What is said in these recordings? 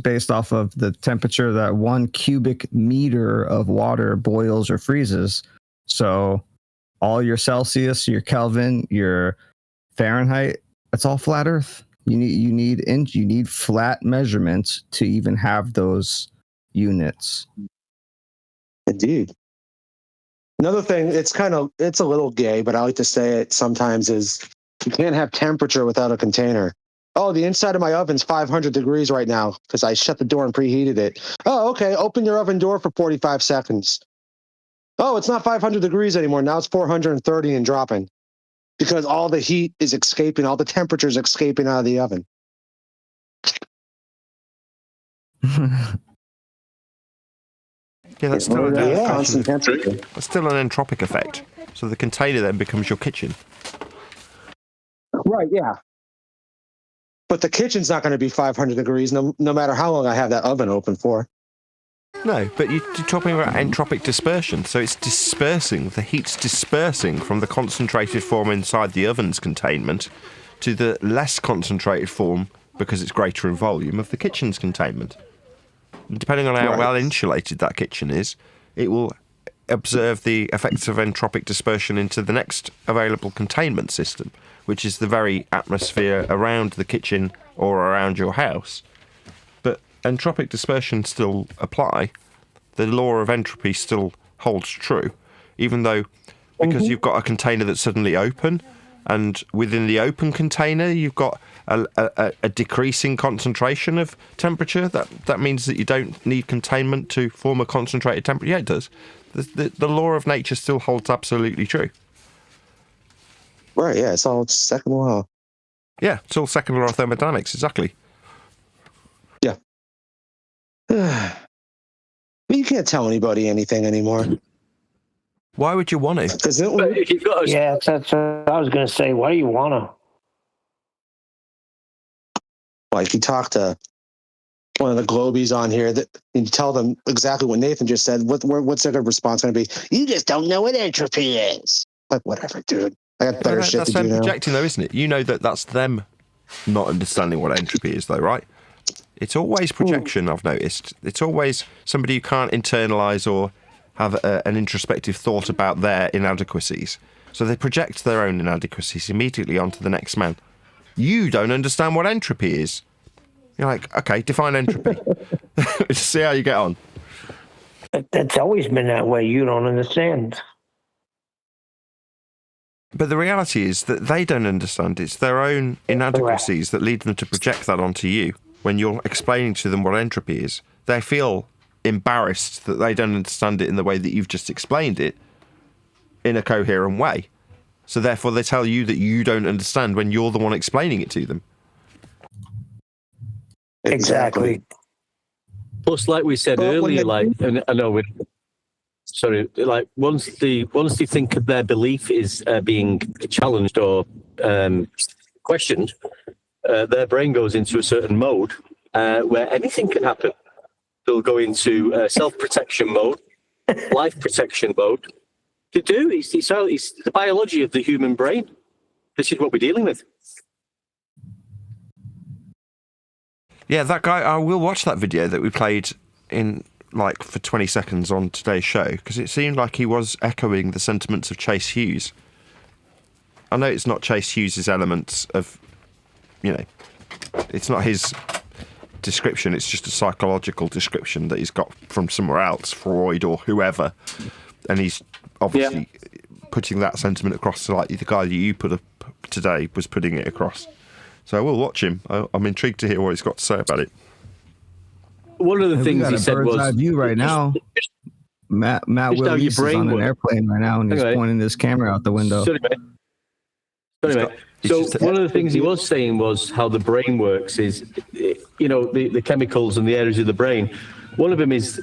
based off of the temperature that 1 cubic meter of water boils or freezes. So all your Celsius, your Kelvin, your Fahrenheit, it's all flat Earth. You need flat measurements to even have those units. Indeed. Another thing, it's a little gay, but I like to say it sometimes, is you can't have temperature without a container. Oh, the inside of my oven's 500 degrees right now because I shut the door and preheated it. Oh, okay. Open your oven door for 45 seconds. Oh, it's not 500 degrees anymore. Now it's 430 and dropping because all the heat is escaping, all the temperature is escaping out of the oven. Yeah, that's still, that's still an entropic effect. So the container then becomes your kitchen. Right, yeah. But the kitchen's not going to be 500 degrees no matter how long I have that oven open for. No, but you're talking about entropic dispersion. So it's dispersing, the heat's dispersing from the concentrated form inside the oven's containment to the less concentrated form, because it's greater in volume, of the kitchen's containment. And depending on how well insulated that kitchen is, it will observe the effects of entropic dispersion into the next available containment system, which is the very atmosphere around the kitchen or around your house. But entropic dispersion still apply. The law of entropy still holds true, even though, because you've got a container that's suddenly open, and within the open container you've got a decreasing concentration of temperature, that means that you don't need containment to form a concentrated temperature. Yeah, it does. The law of nature still holds absolutely true. Right, yeah, it's all second law. Yeah, it's all second law of thermodynamics, exactly. Yeah. But you can't tell anybody anything anymore. Why would you want to? Yeah, that's what I was going to say. Why do you want to? Like, you talk to one of the Globies on here, and you tell them exactly what Nathan just said. What's their response going to be? You just don't know what entropy is. Like, whatever, dude. I got better shit to do now. That's them projecting, though, isn't it? You know that's them not understanding what entropy is, though, right? It's always projection, I've noticed. It's always somebody who can't internalise or have an introspective thought about their inadequacies. So they project their own inadequacies immediately onto the next man. You don't understand what entropy is. You're like, okay, define entropy. See how you get on. That's always been that way. You don't understand. But the reality is that they don't understand. It's their own inadequacies that lead them to project that onto you. When you're explaining to them what entropy is, they feel embarrassed that they don't understand it in the way that you've just explained it in a coherent way. So therefore they tell you that you don't understand when you're the one explaining it to them. Exactly. Plus, like we said earlier, and I know once they think of their belief is being challenged or questioned, their brain goes into a certain mode where anything can happen. They'll go into self-protection mode, life protection mode. It's the biology of the human brain. This is what we're dealing with. Yeah, that guy, I will watch that video that we played in, for 20 seconds on today's show, because it seemed like he was echoing the sentiments of Chase Hughes. I know it's not Chase Hughes' elements of, it's not his description, it's just a psychological description that he's got from somewhere else, Freud or whoever, and he's obviously putting that sentiment across, like the guy that you put up today was putting it across. So I will watch him. I'm intrigued to hear what he's got to say about it. One of the things he said was... Bird's eye view right now. Matt Willis is on an airplane right now, and he's pointing his camera out the window. Sorry, mate. So one of the things he was saying was how the brain works is, the chemicals and the areas of the brain. One of them is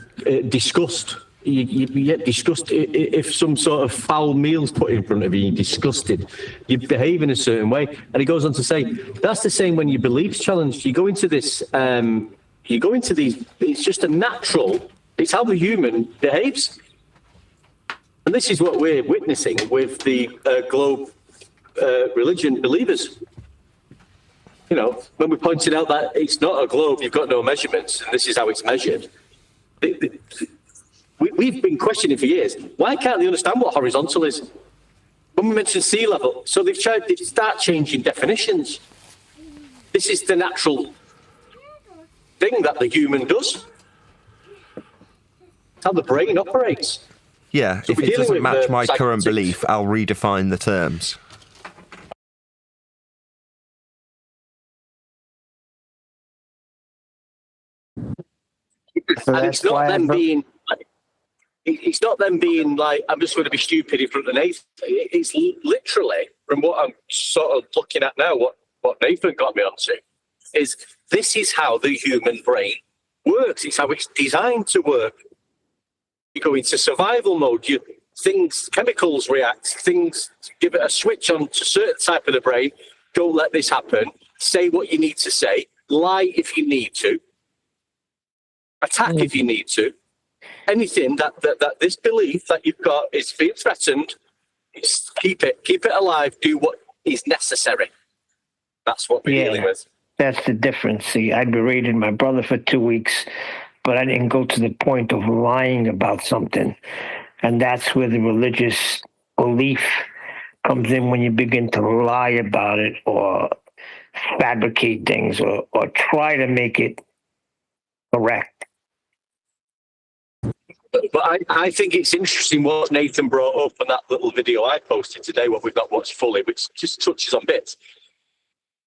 disgust. You get disgusted if some sort of foul meal's put in front of you. You're disgusted. You behave in a certain way, and he goes on to say that's the same when your beliefs challenged. You go into this. You go into these. It's just a natural. It's how the human behaves, and this is what we're witnessing with the globe religion believers. when we pointed out that it's not a globe, you've got no measurements, and this is how it's measured. We've been questioning for years. Why can't they understand what horizontal is? When we mentioned sea level, so they start changing definitions. This is the natural thing that the human does. It's how the brain operates. Yeah, So if it doesn't match my current psychotics. belief, I'll redefine the terms. So And that's it's not why them being. It's not them being like, I'm just going to be stupid in front of Nathan. It's literally, from what I'm sort of looking at now, what Nathan got me onto, is this is how the human brain works. It's how it's designed to work. You go into survival mode, chemicals react, things give it a switch on to a certain type of the brain. Don't let this happen. Say what you need to say. Lie if you need to. Attack if you need to. Anything that this belief that you've got is being threatened, keep it alive. Do what is necessary. That's what we're dealing with. That's the difference. See, I berated my brother for 2 weeks, but I didn't go to the point of lying about something. And that's where the religious belief comes in, when you begin to lie about it or fabricate things or try to make it correct. But I think it's interesting what Nathan brought up on that little video I posted today, what we've not watched fully, which just touches on bits.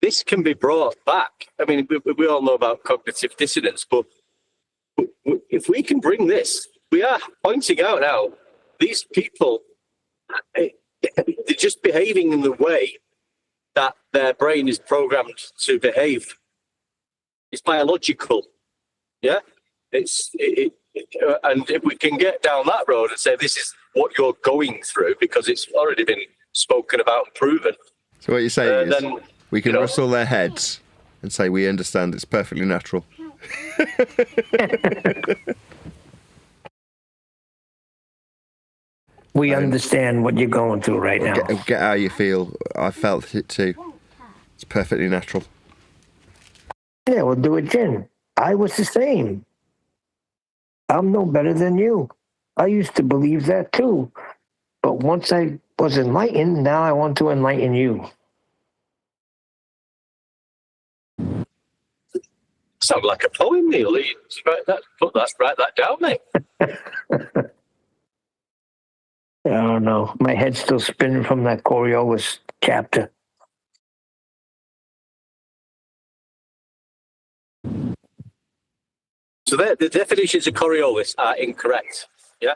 This can be brought back. I mean, we all know about cognitive dissonance, but if we can bring this, we are pointing out now, these people, they're just behaving in the way that their brain is programmed to behave. It's biological. Yeah? And if we can get down that road and say this is what you're going through because it's already been spoken about and proven. So what you're saying is then, we can rustle their heads and say we understand it's perfectly natural. We understand what you're going through right now. Get how you feel. I felt it too. It's perfectly natural. Yeah, we'll do it again. I was the same. I'm no better than you. I used to believe that too. But once I was enlightened, now I want to enlighten you. Sound like a poem, Neil. You write that down, mate. I don't know. My head's still spinning from that Coriolis chapter. So the definitions of Coriolis are incorrect, yeah,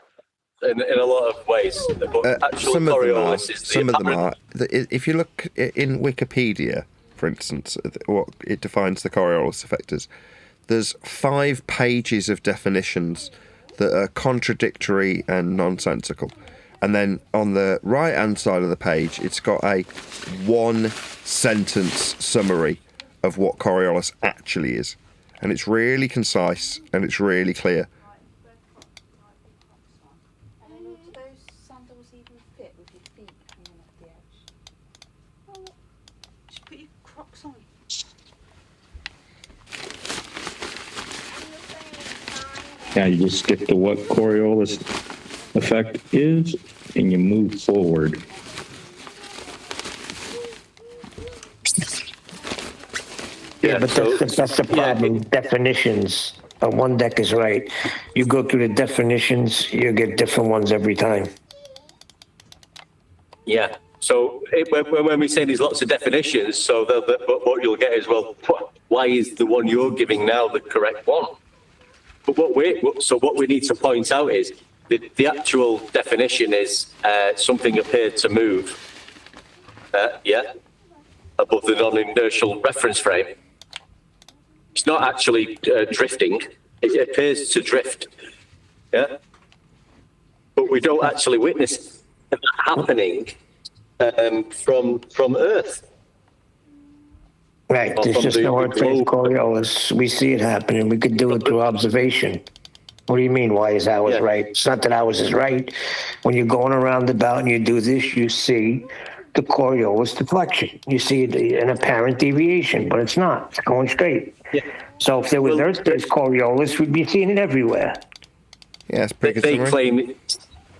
in a lot of ways. But actual Coriolis is the some of them are. If you look in Wikipedia, for instance, what it defines the Coriolis effect as, there's 5 pages of definitions that are contradictory and nonsensical. And then on the right-hand side of the page, it's got a 1-sentence summary of what Coriolis actually is. And it's really concise and it's really clear. Do those sandals even fit with your feet coming off the edge? Oh, just put your Crocs on. Yeah, you just get to what Coriolis effect is, and you move forward. Yeah, but that's the problem. Definitions. One deck is right. You go through the definitions, you get different ones every time. Yeah. So when we say there's lots of definitions, so what you'll get is, well, why is the one you're giving now the correct one? But what we need to point out is the actual definition is something appeared to move. Above the non-inertial reference frame. It's not actually drifting. It appears to drift. Yeah. But we don't actually witness that happening from Earth. Right. There's just no earth phase Coriolis. We see it happening. We could do it through observation. What do you mean? Why is ours right? It's not that ours is right. When you're going around about and you do this, you see the Coriolis deflection. You see an apparent deviation, but it's not. It's going straight. Yeah. So if there was Earth-based Coriolis, we'd be seeing it everywhere. Yeah, it's pretty good They summary. claim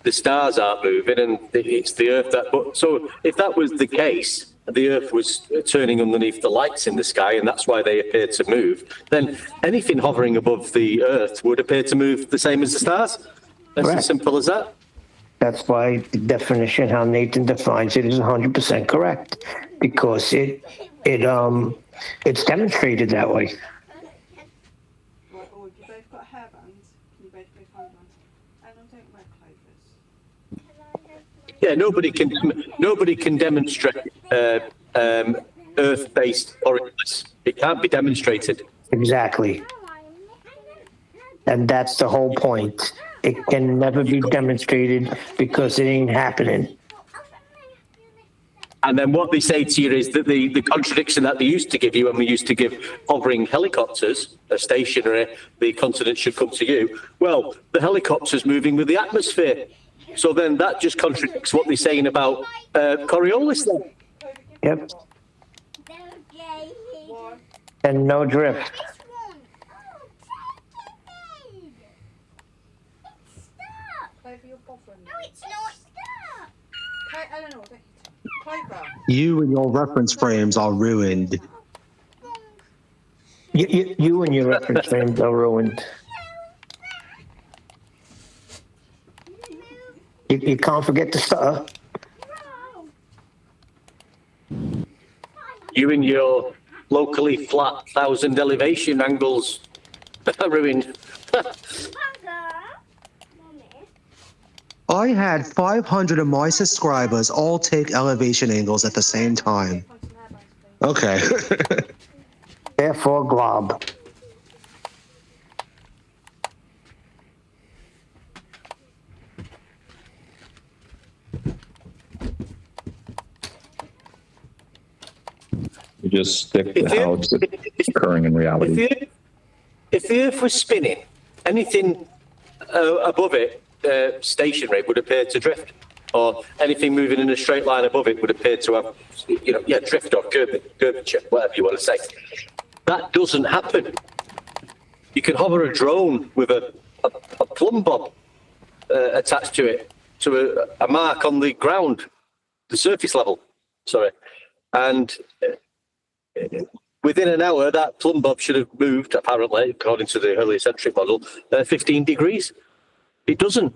the stars aren't moving and it's the Earth that. But so if that was the case, the Earth was turning underneath the lights in the sky, and that's why they appeared to move. Then anything hovering above the Earth would appear to move the same as the stars. That's Correct. as simple as that. That's why the definition, how Nathan defines it, is 100% correct, because it's demonstrated that way. Right, or if you both got hairbands, can you both go find one? And I don't wear clothes. Yeah, nobody can demonstrate Earth-based Coriolis. It can't be demonstrated. Exactly. And that's the whole point. It can never be demonstrated because it ain't happening. And then what they say to you is that the contradiction that they used to give you when we used to give hovering helicopters, a stationary, the continent should come to you. Well, the helicopter's moving with the atmosphere. So then that just contradicts what they're saying about Coriolis then. Yep. And no drift. Clover, you're bothering me. No, it's not. Eleanor, don't you? Clover. You and your reference frames are ruined. You and your reference frames are ruined. You can't forget the stutter. You and your locally flat 1,000 elevation angles are ruined. I had 500 of my subscribers all take elevation angles at the same time. Find some hairbands, please. Okay. Therefore, glob. You just stick to how it's occurring in reality. If the Earth was spinning, anything above it, stationary, would appear to drift, or anything moving in a straight line above it would appear to have, drift or curvature, whatever you want to say. That doesn't happen. You can hover a drone with a plumb bob attached to it, to a mark on the ground, the surface level, and within an hour, that plumb bob should have moved, apparently, according to the heliocentric model, 15 degrees. It doesn't.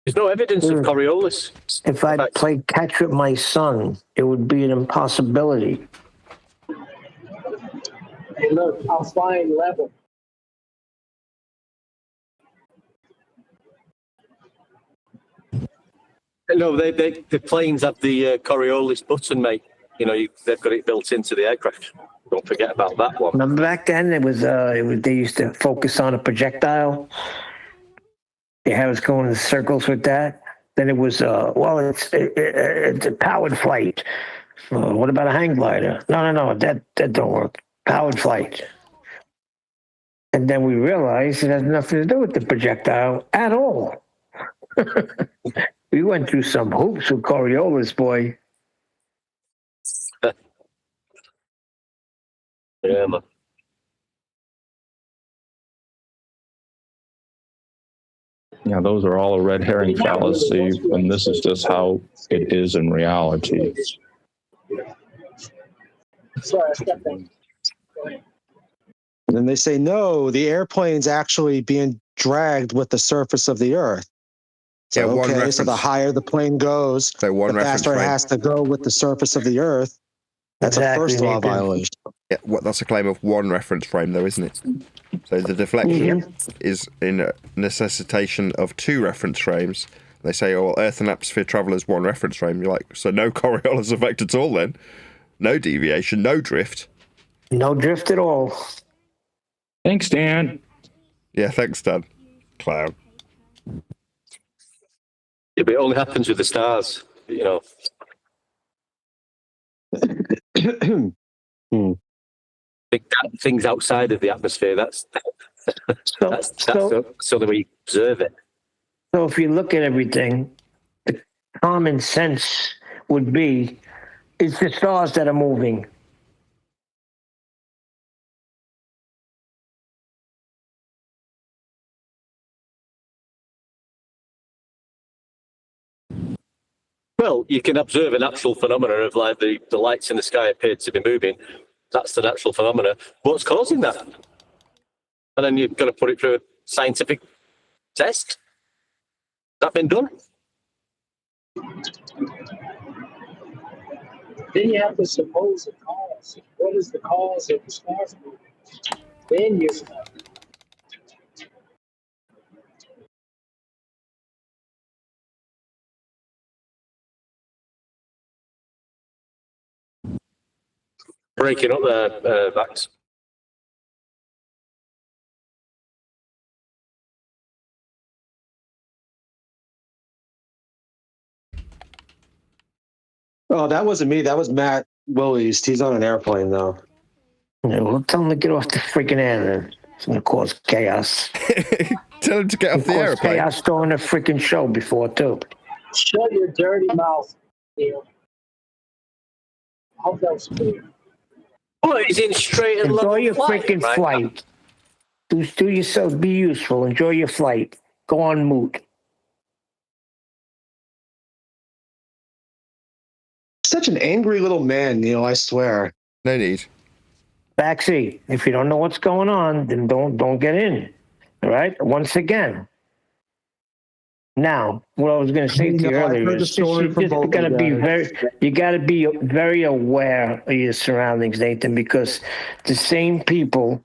There's no evidence of Coriolis. If I played catch with my son, it would be an impossibility. Hey, look, I'm flying level. No, the planes have the Coriolis button, mate. They've got it built into the aircraft. Don't forget about that one. Remember back then, they used to focus on a projectile. They had us going in circles with that. Then it was, it's a powered flight. What about a hang glider? No, that don't work. Powered flight. And then we realized it has nothing to do with the projectile at all. We went through some hoops with Coriolis, boy. Yeah, man. Yeah, those are all a red herring fallacy, and this is just how it is in reality. Sorry, I stepped in. And then they say, no, the airplane's actually being dragged with the surface of the Earth. So, Yeah, one so reference. the higher the plane goes, So one the reference faster it frame. has to go with the surface of the Earth. That's Exactly, a first law Nathan. violation. Yeah, that's a claim of one reference frame, though, isn't it? So the deflection is in a necessitation of two reference frames. They say, oh, well, Earth and atmosphere travel as one reference frame. You're like, so no Coriolis effect at all then? No deviation, no drift. No drift at all. Thanks, Dan. Yeah, thanks, Dan. Clown. Yeah, but it only happens with the stars, Things outside of the atmosphere, that's the way you observe it. So if you look at everything, the common sense would be, it's the stars that are moving. Well, you can observe a natural phenomena of like the lights in the sky appear to be moving. That's the natural phenomena. What's causing that? And then you've got to put it through a scientific test. That been done? Then you have to suppose the cause. What is the cause of the stars moving? Then you're stuck. Breaking up there, Max. Oh, that wasn't me. That was Matt Willies. He's on an airplane, though. Yeah, well, tell him to get off the freaking air then. It's going to cause chaos. Tell him to get off the Caused airplane. chaos during the freaking show before, too. Shut your dirty mouth, Neil. I hope that was clear. Well, he's in straight and Enjoy level your freaking right? flight. Do yourself, be useful. Enjoy your flight. Go on mute. Such an angry little man, Neil, I swear. No need. Backseat. If you don't know what's going on, then don't get in. All right? Once again. Now, what I was going to say to you No, I've earlier heard the is story from both got to you be guys. you got to be very aware of your surroundings, Nathan, because the same people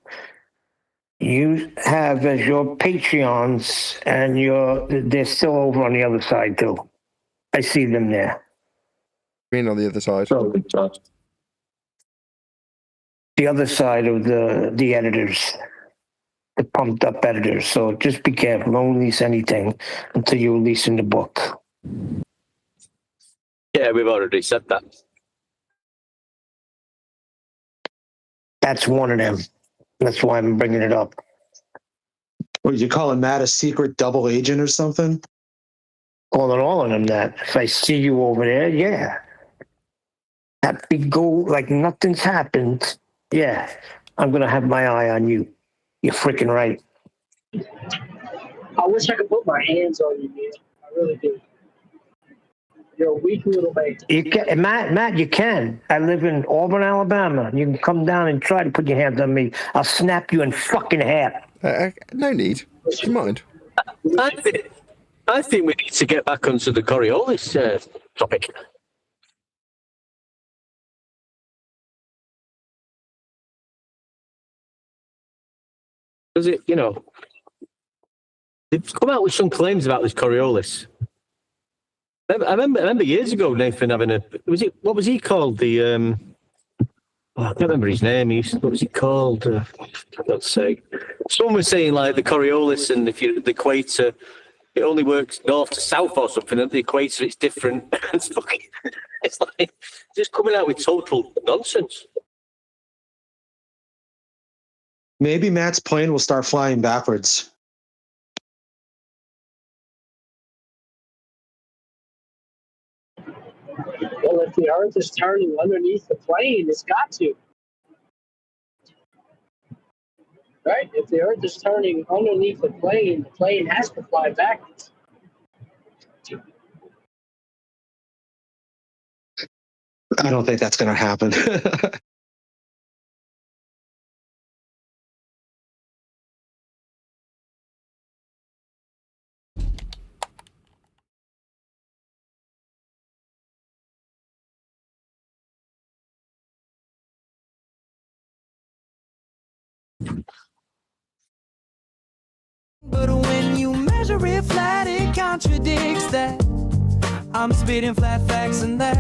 you have as your Patreons and they're still over on the other side too. I see them there. Being on the other side. The other side of the editors, the pumped up editors. So just be careful. Don't release anything until you release in the book. Yeah, we've already said that. That's one of them. That's why I'm bringing it up. What, you calling Matt a secret double agent or something? Calling all of them that. If I see you over there, yeah. That big go like nothing's happened. Yeah, I'm going to have my eye on you. You're freaking right. I wish I could put my hands on you, man. I really do. You're a weak little man. You can, Matt, you can. I live in Auburn, Alabama. You can come down and try to put your hands on me. I'll snap you in fucking half. No need. Do you mind? I think we need to get back onto the Coriolis topic. Because they've come out with some claims about this Coriolis. I remember years ago Nathan having what was he called? I can't remember his name. What was he called? For God's sake. Someone was saying like the Coriolis, and if you're the equator, it only works north to south or something. At the equator, it's different. It's like just coming out with total nonsense. Maybe Matt's plane will start flying backwards. Well, if the Earth is turning underneath the plane, it's got to. Right? If the Earth is turning underneath the plane has to fly backwards. I don't think that's going to happen. But when you measure it flat, it contradicts that. I'm spitting flat facts and that.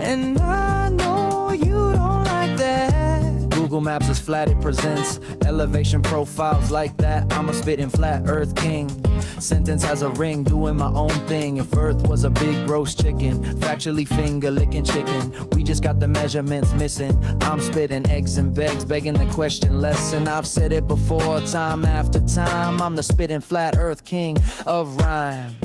And I know you don't like that. Google Maps is flat, it presents elevation profiles like that. I'm a spitting flat earth king. Sentence has a ring, doing my own thing. If Earth was a big roast chicken, factually finger licking chicken. We just got the measurements missing. I'm spitting eggs and begs, begging the question lesson. I've said it before, time after time. I'm the spitting flat earth king of rhyme.